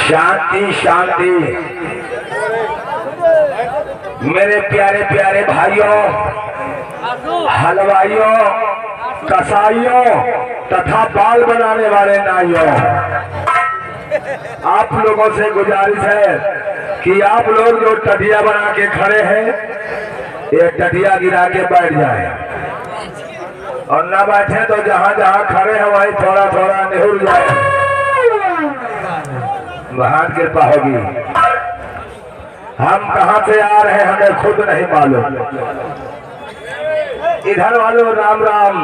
शांति शांति। मेरे प्यारे प्यारे भाइयों, हलवाइयों, कसाईयों तथा बाल बनाने वाले नाइयों, आप लोगों से गुजारिश है कि आप लोग जो टटिया बना के खड़े हैं, ये टटिया गिरा के बैठ जाए और ना बैठे तो जहां जहां खड़े हैं वहीं थोड़ा थोड़ा निहुर जाए। महान कृपा होगी। हम कहां से आ रहे हैं हमें खुद नहीं मालूम। इधर वालों राम राम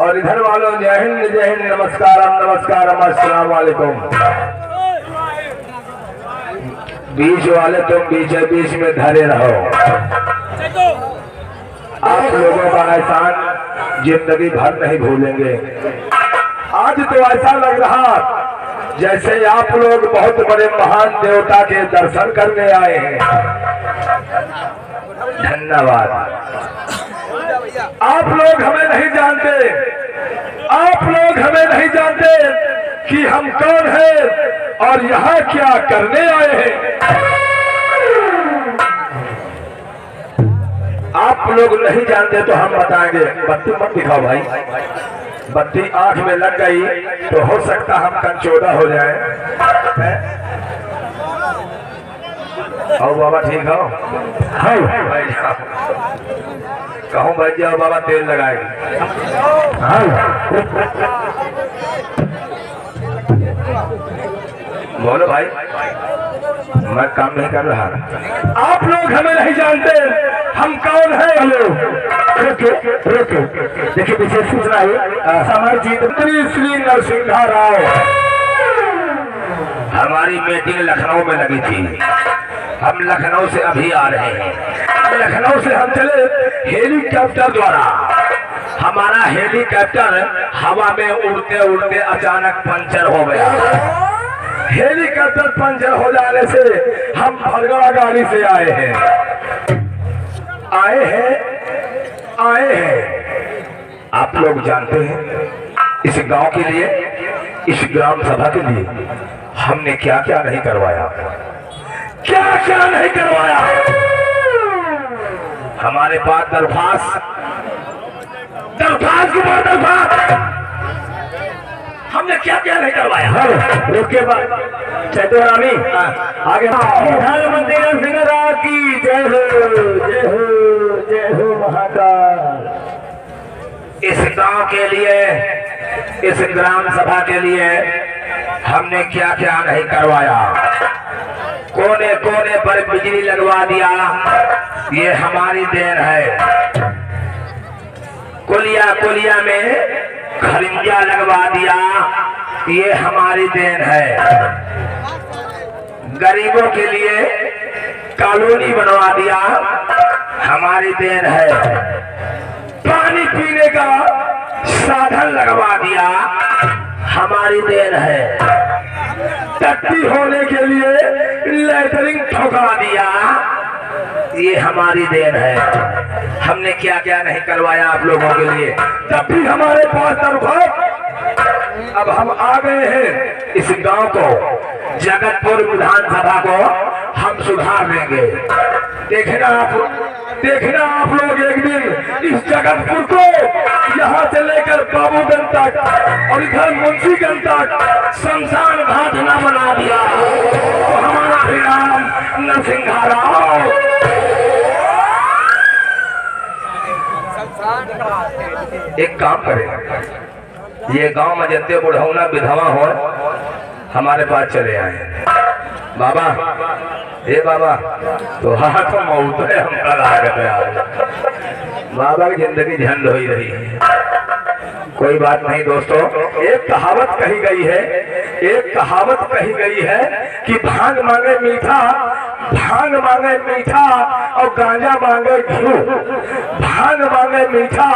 और इधर वालों जय हिंद नमस्कारम नमस्कारम अस्सलाम वालेकुम। बीच वाले तुम बीच में धरे रहो। आप लोगों का एहसान जिंदगी भर नहीं भूलेंगे। आज तो ऐसा लग रहा जैसे आप लोग बहुत बड़े महान देवता के दर्शन करने आए हैं। धन्यवाद। आप लोग हमें नहीं जानते, आप लोग हमें नहीं जानते कि हम कौन हैं और यहाँ क्या करने आए हैं। आप लोग नहीं जानते तो हम बताएंगे। बत्ती मत दिखाओ भाई, बत्ती आंख में लग गई तो हो सकता हम कंचोदा हो जाए। आओ बाबा ठीक हो, कहूँ भाई जाओ बाबा तेल लगाएंगे। बोलो भाई, मैं काम नहीं कर रहा। आप लोग हमें नहीं जानते हम कौन है। हेलो देखिए पीछे सूचना है समरजीत श्री नरसिंह राव। हमारी मीटिंग लखनऊ में लगी थी। हम लखनऊ से अभी आ रहे हैं। लखनऊ से हम चले हेलीकॉप्टर द्वारा। हमारा हेलीकॉप्टर हवा में उड़ते उड़ते अचानक पंचर हो गया। हेलीकॉप्टर पंचर हो जाने से हम भड़गड़ा गाड़ी से आए हैं। आप लोग जानते हैं इस गांव के लिए, इस ग्राम सभा के लिए हमने क्या क्या नहीं करवाया, क्या क्या नहीं करवाया। हमारे पास दरख्वास्त के बाद दरख्वास्त, हमने क्या क्या नहीं करवाया। उसके बाद चैतोरामी आगे प्रधानमंत्री नरसिंह राव की जय हो, जय हो, जय हो महाकाल। इस गांव के लिए, इस ग्राम सभा के लिए हमने क्या क्या नहीं करवाया। कोने कोने पर बिजली लगवा दिया, ये हमारी देन है। कुलिया कुलिया में खरिंजा लगवा दिया, ये हमारी देन है। गरीबों के लिए कॉलोनी बनवा दिया, हमारी देन है। पानी पीने का साधन लगवा दिया, हमारी देन है। टट्टी होने के लिए लैटरिन ठोका दिया, ये हमारी देन है। हमने क्या क्या नहीं करवाया आप लोगों के लिए, तब भी हमारे पास दरख्वास्त। अब हम आ गए हैं इस गांव को, जगतपुर विधानसभा को हम सुधार देंगे। देखना आप लोग एक दिन इस जगतपुर को यहाँ से लेकर बाबूगंज तक और इधर मुंशीगंज तक शमशान घाट न बना दिया तो हमारा भी नाम नरसिंहाराव। एक काम करें, ये गांव में जितने बुढ़ौना विधवा हो हमारे पास चले आए। बाबा, हे बाबा, तो हाँ तो मौत है, हम कल आ गए। बाबा की जिंदगी झंड हो ही रही है। कोई बात नहीं दोस्तों, एक कहावत कही गई है कि भांग मांगे मीठा और गांजा मांगे घी। भांग मांगे मीठा,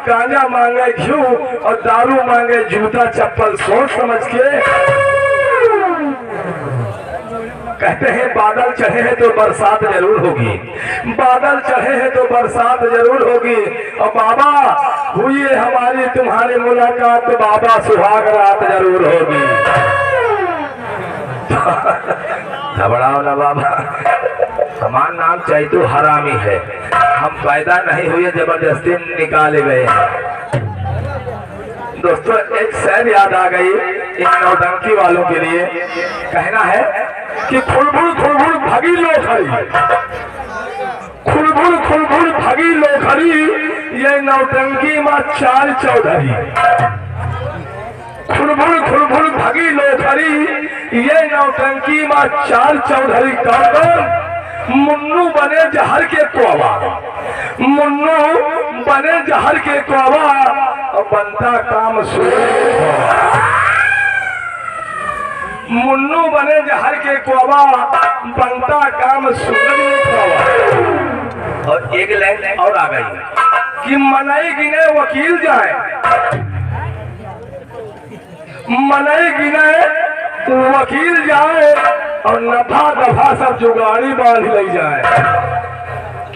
गांजा मांगे घी और दारू मांगे जूता चप्पल। सोच समझ के कहते हैं बादल चढ़े हैं तो बरसात जरूर होगी, बादल चढ़े हैं तो बरसात जरूर होगी। और बाबा हुई है हमारी तुम्हारी मुलाकात तो बाबा सुहाग रात जरूर होगी। घबराओ ना बाबा, हमारा नाम चैतू हरामी है। हम पैदा नहीं हुए, जबरदस्ती निकाले गए। दोस्तों एक शहर याद आ गई इन नौटंकी वालों के लिए। कहना है कि खुलबुल खुलबुल भगी लोखरी, खुलबुल खुलबुल भगी लोखरी, ये नौटंकी माँ चाल चौधरी। खुलबुल खुलबुल भगी लोखरी, ये नौटंकी माँ चाल चौधरी। कौन? मुन्नू बने जहर के कोवा, मुन्नू बने जहर के कोवा और बनता काम सूरज। मुन्नू बने जहर के कोवा, बनता काम सूरज में खोवा। और एक लाइन और आ गई कि मनई गिने वकील जाए, मनई गिने वकील जाए और नफा दफा सब जुगाड़ी बांध ले जाए।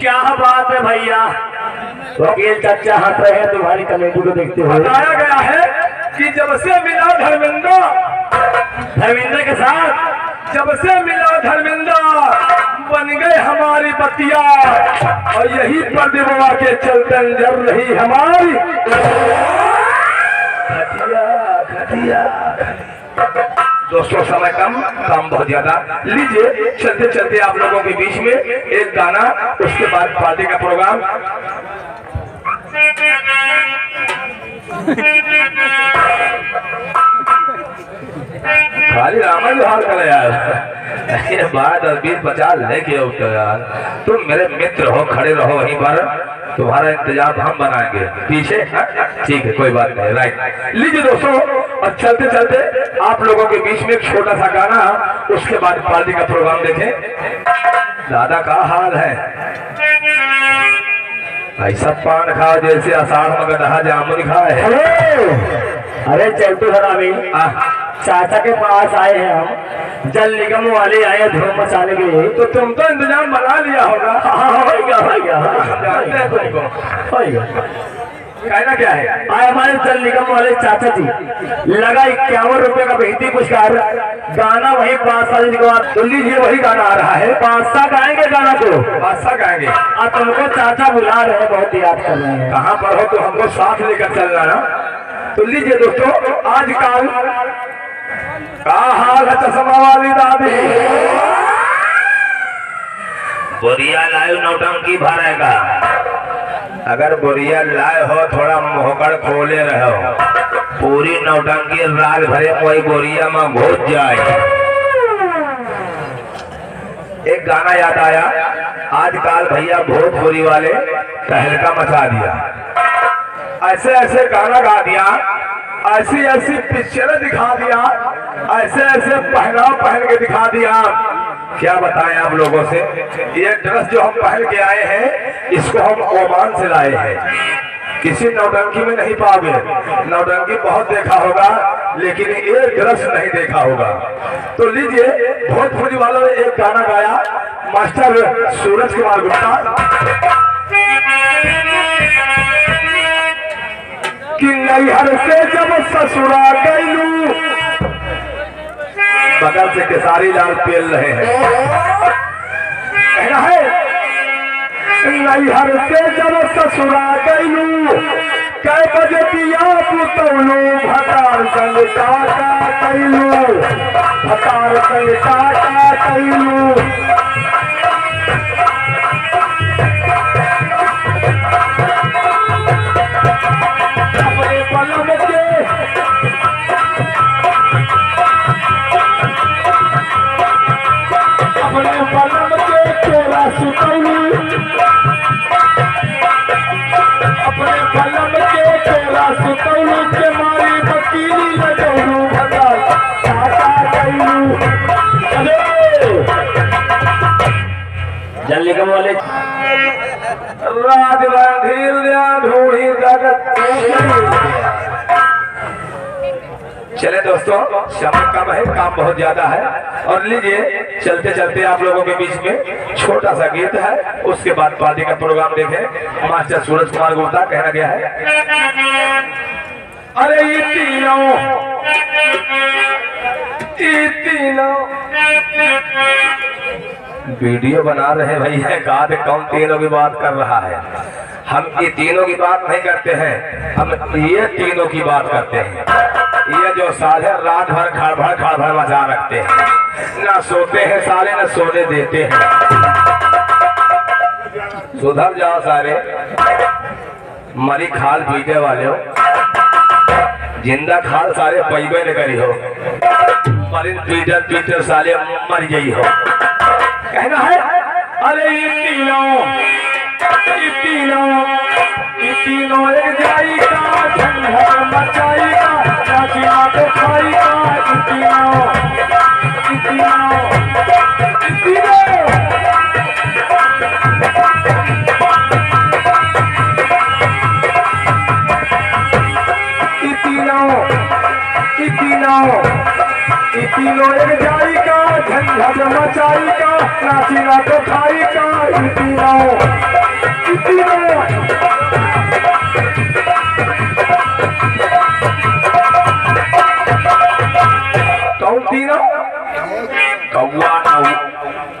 क्या बात है भैया, वकील चाचा हंस रहे हैं तुम्हारी कमेटी को देखते हुए। बताया गया है कि जब से मिला धर्मेंद्र के साथ, जब से मिला धर्मेंद्र बन गए हमारी बतिया और यही प्रतिभा के चलते जल रही हमारी घटिया। दोस्तों समय कम, काम बहुत ज्यादा। लीजिए चलते चलते आप लोगों के बीच में एक गाना, उसके बाद पार्टी का प्रोग्राम। खाली रामन हाल करे यार, बात 20-50 लेके उठो यार। तुम मेरे मित्र हो, खड़े रहो वहीं पर, तुम्हारा इंतजाम हम बनाएंगे पीछे। ठीक है, कोई बात नहीं, राइट। लीजिए दोस्तों, और चलते चलते आप लोगों के बीच में एक छोटा सा गाना, उसके बाद पार्टी का प्रोग्राम देखें। दादा का हाल है ऐसा पान खाओ जैसे आषाढ़ में गधा जामुन खाए। अरे चलते हरामी, चाचा के पास आए हैं हम, जल निगम वाले आए धूम मचाने के लिए। तो तुम तो इंतजाम बना लिया होगा। कहना क्या है? आए हमारे जल निगम वाले चाचा जी, लगा 51 रुपए का बेहती पुरस्कार। गाना वही बादशाह जी के बाद, तो लीजिए वही गाना आ रहा है। बादशाह गाएंगे गाना को, बादशाह गाएंगे। और तुमको चाचा बुला रहे हैं, बहुत याद कर रहे हैं। कहाँ पर हो तो हमको साथ लेकर चल रहा है। तो लीजिए दोस्तों, आजकल का हाल है चश्मा वाली दादी। बोरिया लाए नौटंकी भरेगा। अगर बोरिया लाए हो थोड़ा मोहकड़ खोले रहो, पूरी नौटंकी रात भरे कोई बोरिया में घुस जाए। एक गाना याद आया, आजकल भैया भोजपुरी वाले तहलका मचा दिया। ऐसे ऐसे गाना गा दिया, ऐसी ऐसी पिक्चर दिखा दिया, ऐसे ऐसे पहनाव पहन के दिखा दिया क्या बताएं आप लोगों से। ये ड्रेस जो हम पहन के आए हैं इसको हम ओमान से लाए हैं, किसी नौटंकी में नहीं पाओगे। नौटंकी बहुत देखा होगा लेकिन ये ड्रेस नहीं देखा होगा। तो लीजिए, भोजपुरी वालों ने एक गाना गाया, मास्टर सूरज कुमार गुप्ता, कि नैहर से जब ससुरा गईलू, बगल से केसारी लाल पेल रहे हैं, कहना है नैहर से जब ससुरा गईलू, कै बजे पिया पुतौलू, भतार संग टाटा कैलू, भतार संग टाटा कैलू। अपने पलम के चोरा सुतौलू, अपने पलम के चोरा सुतौलू, के मारी वकीली लगौलू, भतार टाटा कैलू। जल निगम वाले राज रणधीर ढूंढी जगत। चले दोस्तों, समय कम है, काम बहुत ज्यादा है। और लीजिए, चलते चलते आप लोगों के बीच में छोटा सा गीत है, उसके बाद पार्टी का प्रोग्राम देखें। मास्टर सूरज कुमार गुप्ता कहना गया है, अरे ये तीनों वीडियो बना रहे भैया, गाद कौन तीनों की बात कर रहा है। हम ये तीनों की बात नहीं करते हैं, हम ये तीनों की बात करते हैं। ये जो साले रात भर खड़भड़ मचा रखते हैं, ना सोते हैं साले, ना सोने देते हैं। सुधर जाओ सारे, मरी खाल पीटे वाले हो, जिंदा खाल सारे पैबे न करी हो, मरीन ट्विटर साले मर गई हो। कहना है अरे ये तीनों एक जाई का, झंझट मचाई का, नाचिया तो खाई का, तीनों एक जाई का, झंझट मचाई का, नाचिया तो खाई का, कौन तीनों?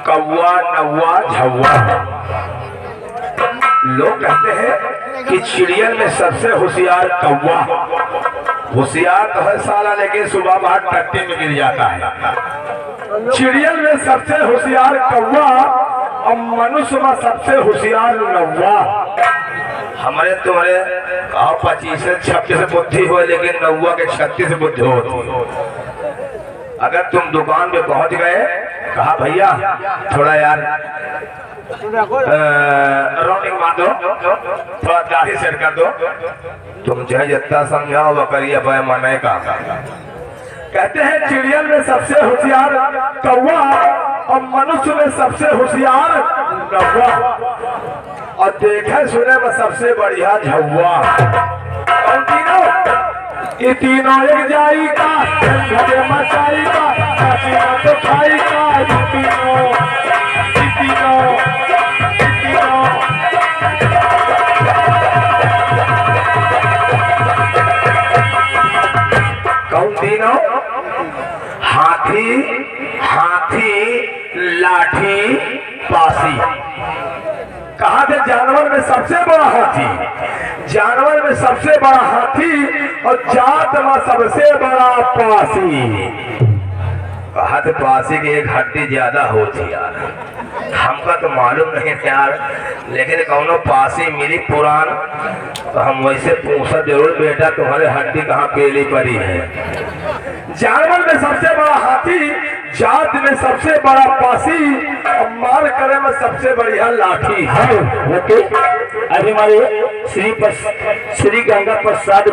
कौवा नौवा झौवा। लोग कहते हैं कि चिड़ियन में सबसे होशियार कौवा। होशियार तो है साला, लेकिन सुबह बाहर टट्टी में गिर जाता है। चिड़ियन में सबसे होशियार कौवा और मनुष्य में सबसे होशियार नौवा। हमारे तुम्हारे 25-26 बुद्धि हो, लेकिन नौवा के 36 बुद्धि होती। अगर तुम दुकान पे पहुंच गए, कहा भैया थोड़ा यार राउंडिंग मार दो, थोड़ा दाढ़ी सेट कर दो, तुम चाहे जितना समझाओ वो करिए, मने का। कहते हैं चिड़ियन में सबसे होशियार कौवा और मनुष्य में सबसे होशियार कौवा, और देखे सुने में सबसे बढ़िया झौवा। कौन तीनों? ये तीनों एक जाई का, झंझट मचाई का, नाचिया तो खाई का, कौन तीनों? हाथी लाठी पासी। कहा थे जानवर में सबसे बड़ा हाथी, जानवर में सबसे बड़ा हाथी और जात में सबसे बड़ा पासी। कहा थे पासी की एक हड्डी ज्यादा होती यार, हमका तो मालूम नहीं यार, लेकिन कौनो पासी मिली पुरान तो हम वैसे पूछा जरूर, बेटा तुम्हारे हड्डी कहाँ पेली पड़ी है। जानवर में सबसे बड़ा हाथी, जात में सबसे बड़ा पासी और मार करे में सबसे बढ़िया लाठी है। अरे हमारे श्री गंगा प्रसाद